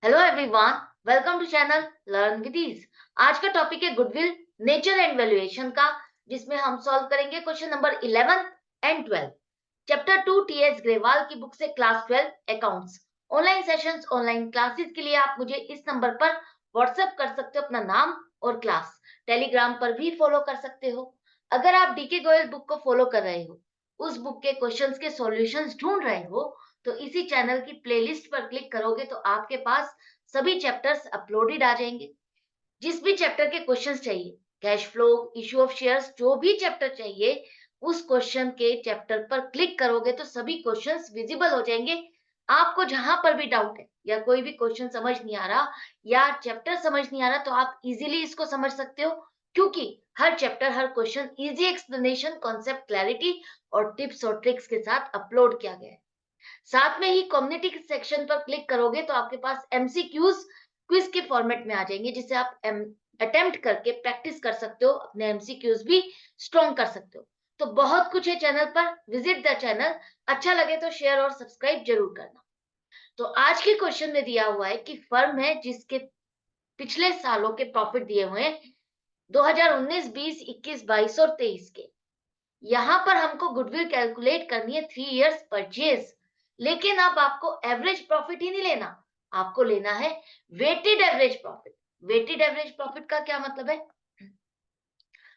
Hello everyone, welcome to channel learn with ease. आज का topic है गुडविल, नेचर एंड वैल्यूएशन का, जिसमें हम सॉल्व करेंगे question number 11 and 12। Chapter 2 TS Grewal की बुक से class 12 accounts. Online sessions, online classes के लिए आप मुझे इस नंबर पर व्हाट्सएप कर सकते हो अपना नाम और क्लास। टेलीग्राम पर भी फॉलो कर सकते हो। अगर आप डीके गोयल बुक को फॉलो कर रहे हो, उस बुक के क्वेश्चंस के सॉल्यूशंस ढूंढ रहे हो, तो इसी चैनल की प्लेलिस्ट पर क्लिक करोगे तो आपके पास सभी चैप्टर्स अपलोडेड आ जाएंगे। जिस भी चैप्टर के क्वेश्चंस चाहिए, cash flow, issue of shares, जो भी चैप्टर चाहिए, उस क्वेश्चन के चैप्टर पर क्लिक करोगे तो सभी क्वेश्चंस विजिबल हो जाएंगे। आपको जहां पर भी डाउट है या कोई भी क्वेश्चन समझ नहीं आ रहा या चैप्टर समझ नहीं आ रहा, तो आप इजीली इसको समझ सकते हो, क्योंकि हर चैप्टर, हर question easy explanation, concept clarity और टिप्स और ट्रिक्स के साथ अपलोड किया गया है। साथ में ही कम्युनिटी के सेक्शन पर क्लिक करोगे तो आपके पास एमसीक्यूज क्विज के फॉर्मेट में आ जाएंगे, जिसे आप अटेम्प्ट करके प्रैक्टिस कर सकते हो, अपने एमसीक्यूज भी स्ट्रॉन्ग कर सकते हो। तो बहुत कुछ है चैनल पर, विजिट द चैनल। अच्छा लगे तो शेयर और सब्सक्राइब जरूर करना। तो आज के क्वेश्चन में दिया हुआ है कि फर्म है जिसके पिछले सालों के प्रॉफिट दिए हुए हैं 2019, 20, 21, 22 और 23 के। यहाँ पर हमको गुडविल कैलकुलेट करनी है 3 इयर्स परचेज। लेकिन अब आपको एवरेज प्रॉफिट ही नहीं लेना, आपको लेना है weighted average profit. Weighted average profit का क्या मतलब है?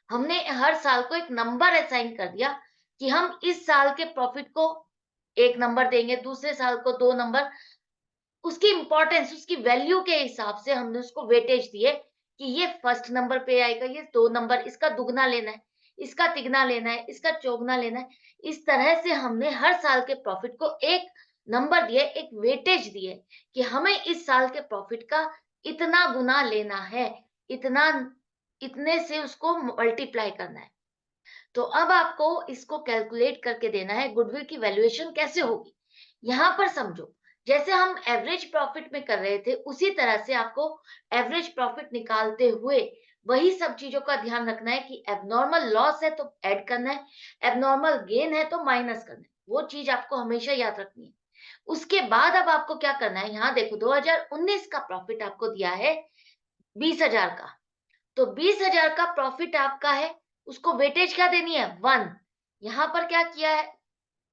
हमने हर साल को एक नंबर असाइन कर दिया कि हम इस साल के प्रॉफिट को एक नंबर देंगे, दूसरे साल को 2 नंबर। उसकी इंपॉर्टेंस, उसकी वैल्यू के हिसाब से हमने उसको वेटेज दिए कि ये फर्स्ट नंबर पे आएगा, ये 2 नंबर, इसका दुगना लेना है, इसका तिगना लेना है, इसका चौगुना लेना है। इस तरह से हमने हर साल के प्रॉफिट को एक नंबर दिए, एक वेटेज दिए कि हमें इस साल के प्रॉफिट का इतना गुना लेना है, इतना, इतने से उसको मल्टीप्लाई करना है। तो अब आपको इसको कैलकुलेट करके देना है गुडविल की वैल्यूएशन कैसे होगी। यहाँ पर समझो, जैसे हम एवरेज प्रॉफिट में कर रहे थे, उसी तरह से आपको एवरेज प्रॉफिट निकालते हुए वही सब चीजों का ध्यान रखना है कि एबनॉर्मल लॉस है तो ऐड करना है, एबनॉर्मल गेन है तो माइनस करना है। वो चीज आपको हमेशा याद रखनी है। उसके बाद अब आपको क्या करना है, यहाँ देखो 2019 का प्रॉफिट आपको दिया है 20,000 का। तो 20,000 का प्रॉफिट आपका है, उसको वेटेज क्या देनी है? 1। यहाँ पर क्या किया है,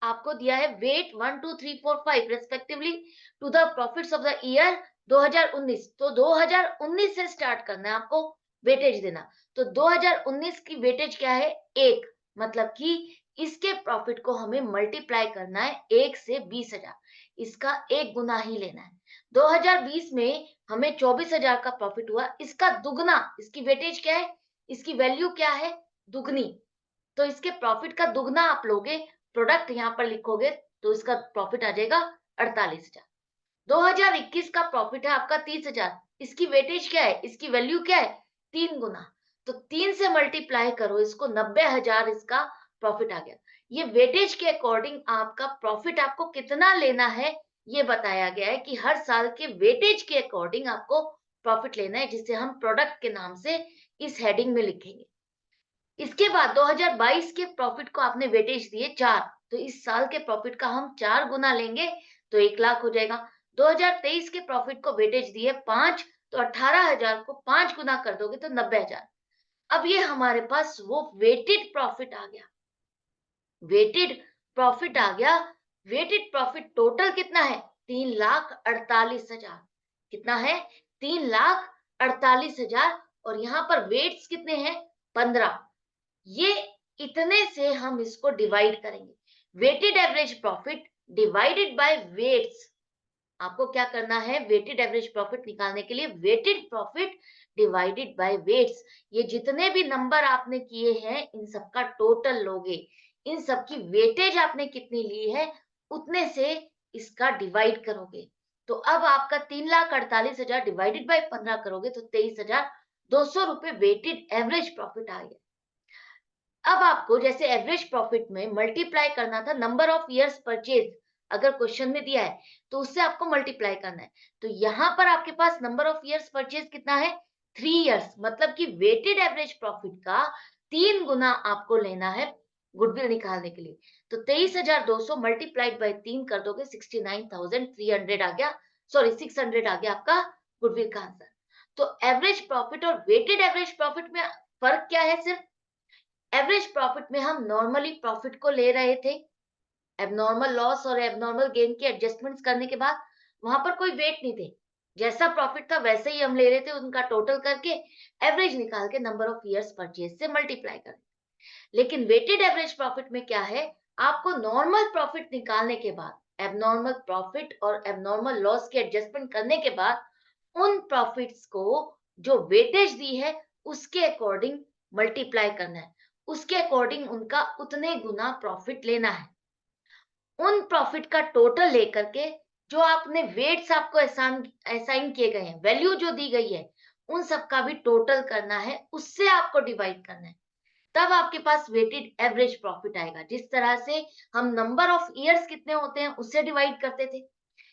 आपको दिया है weight 1, 2, 3, 4, 5 respectively to the profits of the year 2019। तो 2019 से स्टार्ट करना है आपको वेटेज देना। तो 2019 की वेटेज क्या है? 1। मतलब कि इसके प्रॉफिट को हमें मल्टीप्लाई करना है 1 से 20,000, इसका 1 गुना ही लेना है। 2020 में हमें 24,000 का प्रॉफिट हुआ, इसका दुगना, इसकी वेटेज क्या है, इसकी वैल्यू क्या है? दुगनी। तो इसके प्रॉफिट का दुगना आप लोगे, प्रोडक्ट यहाँ पर लिखोगे, तो इसका प्रॉफिट आ जाएगा 48,000। 2021 का प्रॉफिट है आपका 30,000, इसकी वेटेज क्या है, इसकी वैल्यू क्या है? 3 गुना। तो 3 से मल्टीप्लाई करो इसको, 90,000 इसका प्रॉफिट आ गया। ये वेटेज के अकॉर्डिंग आपका प्रॉफिट आपको कितना लेना है, ये बताया गया है कि हर साल के वेटेज के अकॉर्डिंग आपको प्रॉफिट लेना है, जिसे हम प्रोडक्ट के नाम से इस हेडिंग में लिखेंगे। इसके बाद 2022 के प्रॉफिट को आपने वेटेज दिए 4, तो इस साल के प्रॉफिट का हम 4 गुना लेंगे तो 1 लाख हो जाएगा। 2023 के प्रॉफिट को वेटेज दिए 5, तो 18,000 को 5 गुना कर दोगे तो 90,000। अब ये हमारे पास वो वेटेड प्रॉफिट आ गया। वेटेड प्रॉफिट आ गया। वेटेड प्रॉफिट टोटल कितना है? 3,48,000। कितना है? 3,48,000। और यहाँ पर वेट्स कितने हैं? 15। ये इतने से हम इसको डिवाइड करेंगे। Weighted average profit divided by weights. आपको क्या करना है, वेटेड एवरेज प्रॉफिट निकालने के लिए weighted profit divided by weights. ये जितने भी नंबर आपने किए हैं, इन सबका टोटल लोगे, इन सबकी वेटेज आपने कितनी ली है, उतने से इसका डिवाइड करोगे। तो अब आपका 3,48,000 डिवाइडेड बाय 15 करोगे तो 23,200 रुपए वेटेड एवरेज प्रॉफिट आ गया। अब आपको जैसे एवरेज प्रॉफिट में मल्टीप्लाई करना था नंबर ऑफ इयर्स परचेज, अगर क्वेश्चन में दिया है तो उससे आपको मल्टीप्लाई करना है। तो यहाँ पर आपके पास नंबर ऑफ इयर्स परचेज कितना है? 3 इयर्स। मतलब कि वेटेड एवरेज प्रॉफिट का 3 गुना आपको लेना है गुडविल निकालने के लिए। तो 23,200 मल्टीप्लाइड बाई 3 कर दोगे 69,300 आ गया सॉरी 600 आ गया आपका गुडविल का आंसर। तो एवरेज प्रॉफिट और वेटेड एवरेज प्रॉफिट में फर्क क्या है? सिर्फ एवरेज प्रॉफिट में हम नॉर्मली प्रॉफिट को ले रहे थे, एबनॉर्मल लॉस और एबनॉर्मल गेन के एडजस्टमेंट्स करने के बाद वहां पर कोई वेट नहीं थे, जैसा प्रॉफिट था वैसे ही हम ले रहे थे, उनका टोटल करके एवरेज निकाल के नंबर ऑफ इयर्स परचेज से मल्टीप्लाई कर। लेकिन वेटेड एवरेज प्रॉफिट में क्या है, आपको नॉर्मल प्रॉफिट निकालने के बाद एबनॉर्मल प्रॉफिट और एबनॉर्मल लॉस के एडजस्टमेंट करने के बाद उन प्रॉफिट्स को जो वेटेज दी है उसके अकॉर्डिंग मल्टीप्लाई करना है, उसके अकॉर्डिंग उनका उतने गुना प्रॉफिट लेना है। उन प्रॉफिट का टोटल लेकर के जो आपने वेट्स आपको असाइन किए गए हैं, वैल्यू जो दी गई है, उन सब का भी टोटल करना है, उससे आपको डिवाइड करना है, तब आपके पास वेटेड एवरेज प्रॉफिट आएगा। जिस तरह से हम नंबर ऑफ इयर्स कितने होते हैं उससे डिवाइड करते थे,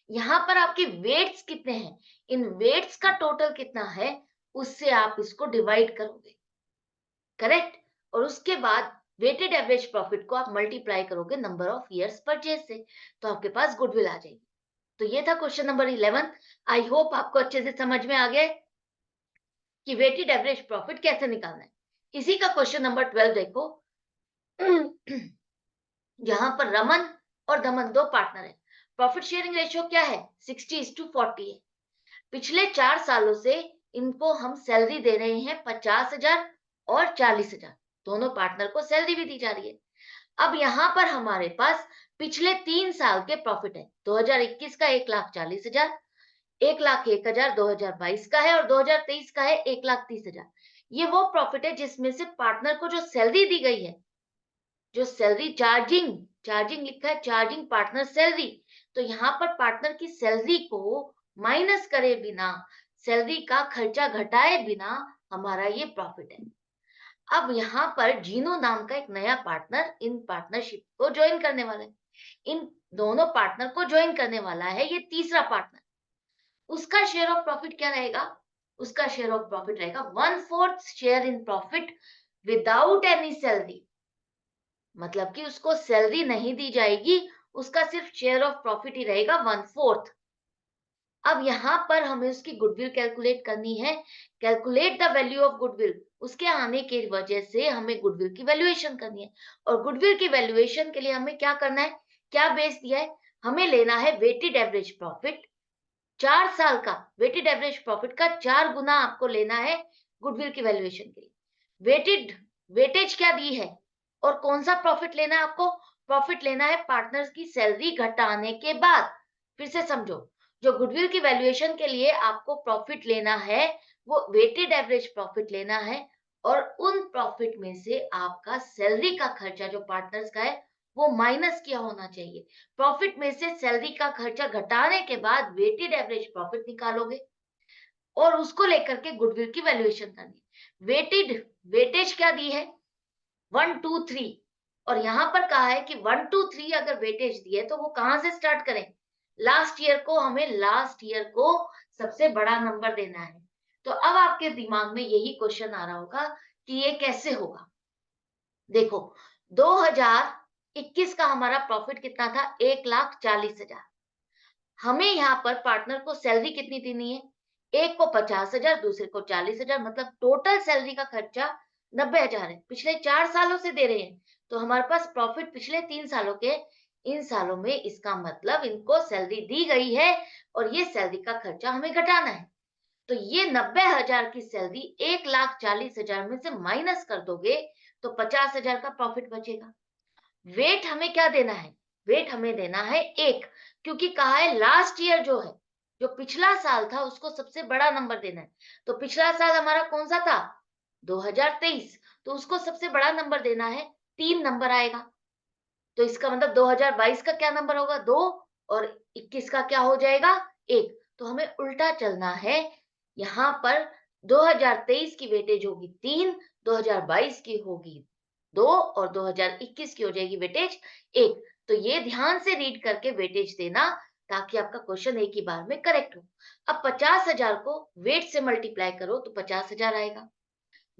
यहाँ पर आपके वेट्स कितने हैं, इन वेट्स का टोटल कितना है, उससे आप इसको डिवाइड करोगे, करेक्ट। और उसके बाद वेटेड एवरेज प्रॉफिट को आप मल्टीप्लाई करोगे नंबर ऑफ इयर्स परचेज से, तो आपके पास गुडविल आ जाएगी। तो ये था क्वेश्चन नंबर 11। आई होप आपको अच्छे से समझ में आ गया कि वेटेड एवरेज प्रॉफिट कैसे निकालना है। इसी का क्वेश्चन नंबर 12 देखो। यहाँ पर रमन और धमन दो पार्टनर है, प्रॉफिट शेयरिंग रेशियो क्या है? 60:40 है। पिछले 4 सालों से इनको हम सैलरी दे रहे हैं 50,000 और 40,000, दोनों पार्टनर को सैलरी भी दी जा रही है। अब यहाँ पर हमारे पास पिछले 3 साल के प्रॉफिट है, 2021 का 1,40,000, 1,01,000 2022 का है और 2023 का है 1,30,000। ये वो प्रॉफिट है जिसमें से पार्टनर को जो सैलरी दी गई है, जो सैलरी चार्जिंग लिखा है, चार्जिंग पार्टनर सैलरी, तो यहाँ पर पार्टनर की सैलरी को माइनस करे बिना, सैलरी का खर्चा घटाए बिना हमारा ये प्रॉफिट है। अब यहाँ पर जीनो नाम का एक नया पार्टनर इन पार्टनरशिप को ज्वाइन करने वाला है, इन दोनों पार्टनर को ज्वाइन करने वाला है ये तीसरा पार्टनर। उसका शेयर ऑफ प्रॉफिट क्या रहेगा? उसका शेयर ऑफ प्रॉफिट रहेगा 1/4 share in profit without any salary, मतलब कि उसको सैलरी नहीं दी जाएगी, उसका सिर्फ शेयर ऑफ प्रॉफिट ही रहेगा 1/4। अब यहाँ पर हमें उसकी गुडविल कैलकुलेट करनी है, calculate the value of goodwill. उसके आने की वजह से हमें गुडविल की वैल्यूएशन करनी है, और गुडविल की वैल्यूएशन के लिए हमें क्या करना है, क्या बेस दिया है, हमें लेना है वेटेड एवरेज प्रॉफिट, 4 साल का वेटेड एवरेज प्रॉफिट का 4 गुना आपको लेना है गुडविल की वैल्यूएशन के लिए। वेटेज क्या दी है और कौन सा प्रॉफिट लेना है आपको? प्रॉफिट लेना है पार्टनर्स की सैलरी घटाने के बाद। फिर से समझो, जो गुडविल की वैल्यूएशन के लिए आपको प्रॉफिट लेना है वो वेटेड एवरेज प्रॉफिट लेना है, और उन प्रॉफिट में से आपका सैलरी का खर्चा जो पार्टनर्स का है वो माइनस किया होना चाहिए। प्रॉफिट में से सैलरी का खर्चा घटाने के बाद वेटेड एवरेज प्रॉफिट निकालोगे और उसको लेकर के गुडविल की वैल्यूएशन करनी। वेटेज क्या दी है? 1 2 3, और यहाँ पर कहा है कि 1 2 3 अगर वेटेज दी है तो वो कहां से स्टार्ट करें? लास्ट ईयर को, हमें लास्ट ईयर को सबसे बड़ा नंबर देना है। तो अब आपके दिमाग में यही क्वेश्चन आ रहा होगा कि ये कैसे होगा। देखो, 2021 का हमारा प्रॉफिट कितना था? 1,40,000। हमें यहाँ पर पार्टनर को सैलरी कितनी देनी है? एक को 50,000, दूसरे को 40,000, मतलब टोटल सैलरी का खर्चा 90,000 है। पिछले 4 सालों से दे रहे हैं, तो हमारे पास प्रॉफिट पिछले 3 सालों के, इन सालों में इसका मतलब इनको सैलरी दी गई है और ये सैलरी का खर्चा हमें घटाना है। तो ये 90,000 की सैलरी 1,40,000 में से माइनस कर दोगे तो 50,000 का प्रॉफिट बचेगा। वेट हमें क्या देना है? वेट हमें देना है 1, क्योंकि कहा है लास्ट ईयर जो है, जो पिछला साल था उसको सबसे बड़ा नंबर देना है। तो पिछला साल हमारा कौन सा था? 2023, तो उसको सबसे बड़ा नंबर देना है, 3 नंबर आएगा। तो इसका मतलब 2022 का क्या नंबर होगा? 2, और 21 का क्या हो जाएगा? 1। तो हमें उल्टा चलना है, यहाँ पर 2023 की वेटेज होगी 3, 2022 की होगी 2 और 2021 की हो जाएगी वेटेज 1। तो ये ध्यान से रीड करके वेटेज देना ताकि आपका क्वेश्चन एक ही बार में करेक्ट हो। अब 50,000 को वेट से मल्टीप्लाई करो तो 50,000 आएगा।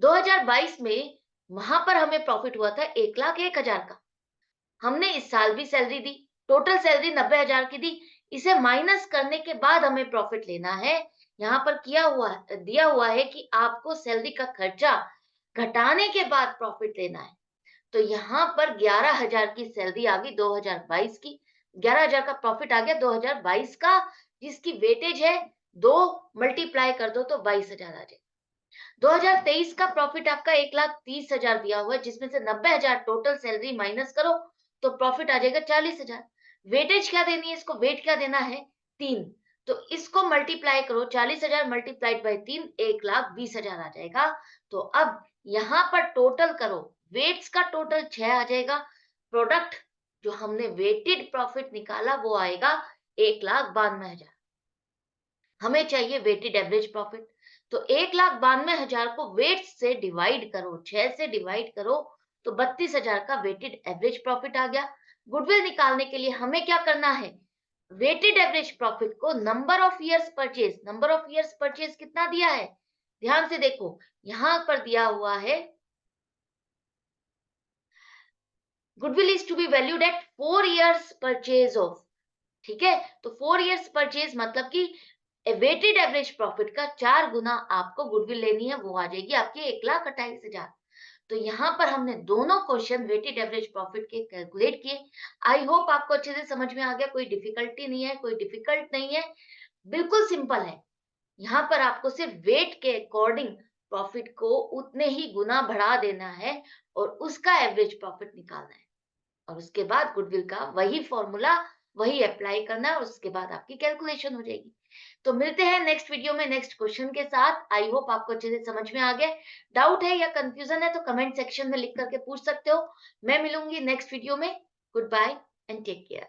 2022 में वहां पर हमें प्रॉफिट हुआ था 1,01,000 का, हमने इस साल भी सैलरी दी, टोटल सैलरी 90,000 की दी, इसे माइनस करने के बाद हमें प्रॉफिट लेना है। यहाँ पर दिया हुआ है कि आपको सैलरी का खर्चा घटाने के बाद प्रॉफिट लेना है। तो यहाँ पर 11,000 की सैलरी आ गई 2022 की, 11,000 का प्रॉफिट आ गया 2022 का, जिसकी वेटेज है 2 मल्टीप्लाई कर दो तो 22,000 आ जाए। 2023 का प्रॉफिट आपका 1,30,000 दिया हुआ है, जिसमें से 90,000 टोटल सैलरी माइनस करो तो प्रॉफिट आ जाएगा 40,000। वेटेज क्या देनी है इसको, वेट क्या देना है 3, तो इसको मल्टीप्लाई करो, 40,000 मल्टीप्लाइड बाई 3 1,20,000 आ जाएगा। तो अब यहाँ पर टोटल करो, वेट्स का टोटल 6 आ जाएगा, प्रोडक्ट जो हमने वेटेड प्रॉफिट निकाला वो आएगा 1,92,000। हमें चाहिए वेटेड एवरेज प्रॉफिट। तो 1,92,000 को वेट से डिवाइड करो, 6 से डिवाइड करो तो 32,000 का वेटेड एवरेज प्रॉफिट आ गया। गुडविल निकालने के लिए हमें क्या करना है, वेटेड एवरेज प्रॉफिट को number of years purchase, number of years purchase कितना दिया है, ध्यान से देखो, यहां पर दिया हुआ है goodwill is to be valued at 4 years purchase of, ठीक है। तो 4 इयर्स परचेज मतलब कि वेटेड एवरेज प्रॉफिट का 4 गुना आपको गुडविल लेनी है, वो आ जाएगी आपकी 1,28,000। तो यहाँ पर हमने दोनों क्वेश्चन वेटेड एवरेज प्रॉफिट के कैलकुलेट किए। आई होप आपको अच्छे से समझ में आ गया, कोई डिफिकल्टी नहीं है, कोई डिफिकल्ट नहीं है, बिल्कुल सिंपल है। यहाँ पर आपको सिर्फ वेट के अकॉर्डिंग प्रॉफिट को उतने ही गुना बढ़ा देना है और उसका एवरेज प्रॉफिट निकालना है, और उसके बाद गुडविल का वही फॉर्मूला वही अप्लाई करना है और उसके बाद आपकी कैलकुलेशन हो जाएगी। तो मिलते हैं नेक्स्ट वीडियो में नेक्स्ट क्वेश्चन के साथ। आई होप आपको अच्छे से समझ में आ गया। डाउट है या कंफ्यूजन है तो कमेंट सेक्शन में लिख करके पूछ सकते हो। मैं मिलूंगी नेक्स्ट वीडियो में। Goodbye and take care.